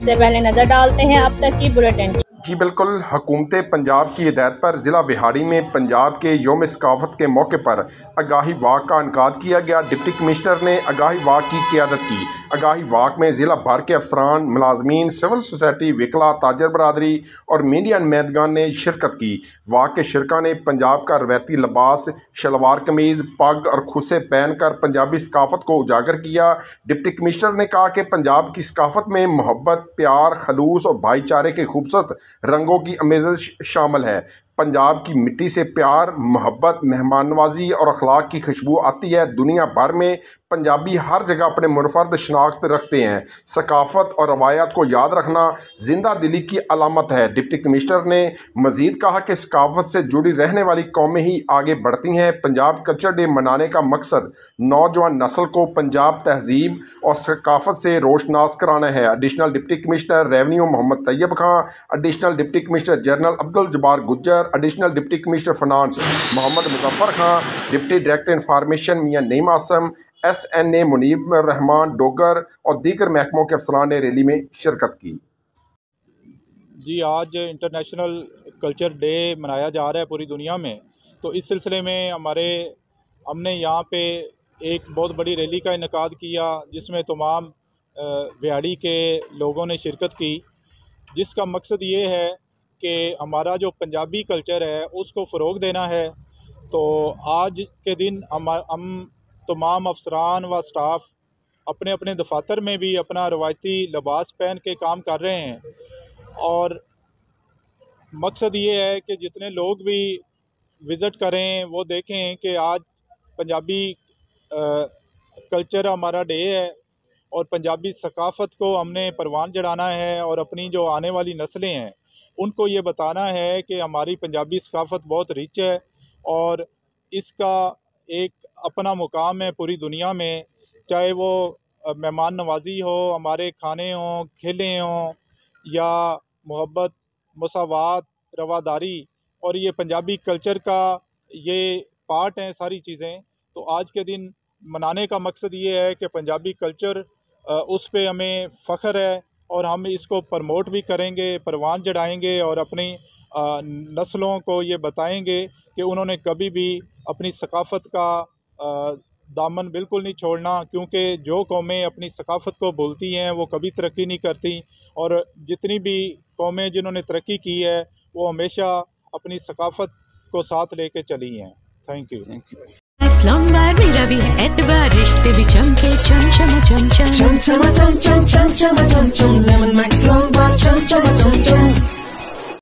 सबसे पहले नजर डालते हैं अब तक की बुलेटिन। जी बिल्कुल, हुकूमत पंजाब की हिदायत पर ज़िला विहाड़ी में पंजाब के योम सकाफत के मौके पर आगाही वाक का इनकाद किया गया। डिप्टी कमिश्नर ने आगाही वाक की क़ियादत की। आगाही वाक में ज़िला भर के अफसरान, मुलाजमीन, सिविल सोसाइटी, विकला, ताजर बरादरी और मीडिया नुमाइंदगान ने शिरकत की। वाक के शिरका ने पंजाब का रवायती लिबास शलवार कमीज़, पग और खुसे पहन कर पंजाबी सकाफत को उजागर किया। डिप्टी कमिश्नर ने कहा कि पंजाब की सकाफत में मोहब्बत, प्यार, खलूस और भाईचारे के खूबसूरत रंगों की आमेज़श शामिल है। पंजाब की मिट्टी से प्यार, मोहब्बत, मेहमान नवाजी और अखलाक की खुशबू आती है। दुनिया भर में पंजाबी हर जगह अपने मुनफरद शनाख्त रखते हैं। सकाफत और रवायात को याद रखना जिंदा दिली की अलामत है। डिप्टी कमिश्नर ने मज़ीद कहा कि सकाफत से जुड़ी रहने वाली कौमें ही आगे बढ़ती हैं। पंजाब कल्चर डे मनाने का मकसद नौजवान नस्ल को पंजाब तहजीब और सकाफत से रोशनास कराना है। Additional deputy commissioner revenue Mohammad Tayyab Khan, additional deputy commissioner general Abdul Jabbar Gujjar, additional deputy commissioner finance Mohammad Muzaffar Khan, deputy director information Mian Naeem Asim, SNA Munib Rehman Dogar और दीगर महकमों के अफसरान ने रैली में शिरकत की। जी, आज इंटरनेशनल कल्चर डे मनाया जा रहा है पूरी दुनिया में, तो इस सिलसिले में हमने यहाँ पे एक बहुत बड़ी रैली का इनेकाद किया जिसमें तमाम विहाड़ी के लोगों ने शिरकत की, जिसका मकसद ये है कि हमारा जो पंजाबी कल्चर है उसको फ़रोग़ देना है। तो आज के दिन हम तमाम अफसरान व स्टाफ अपने अपने दफातर में भी अपना रवायती लिबास पहन के काम कर रहे हैं और मकसद ये है कि जितने लोग भी विज़िट करें वो देखें कि आज पंजाबी कल्चर हमारा डे है और पंजाबी सकाफ़त को हमने परवान चढ़ाना है और अपनी जो आने वाली नस्लें हैं उनको ये बताना है कि हमारी पंजाबी सकाफ़त बहुत रिच है और इसका एक अपना मुकाम है पूरी दुनिया में, चाहे वो मेहमान नवाजी हो, हमारे खाने हों, खेलें हों या मोहब्बत, मसावात, रवादारी, और ये पंजाबी कल्चर का ये पार्ट हैं सारी चीज़ें। तो आज के दिन मनाने का मकसद ये है कि पंजाबी कल्चर उस पे हमें फ़ख्र है और हम इसको प्रमोट भी करेंगे, परवान चढ़ाएँगे और अपनी नस्लों को ये बताएंगे कि उन्होंने कभी भी अपनी सकाफ़त का दामन बिल्कुल नहीं छोड़ना, क्योंकि जो कौमें अपनी सकाफ़त को भूलती हैं वो कभी तरक्की नहीं करती और जितनी भी कौमें जिन्होंने तरक्की की है वो हमेशा अपनी सकाफ़त को साथ लेके चली हैं। Thank you. मेरा भी है एतबार, रिश्ते भी चमके चम चम चम चम चम चम चम चम चम चम चम चम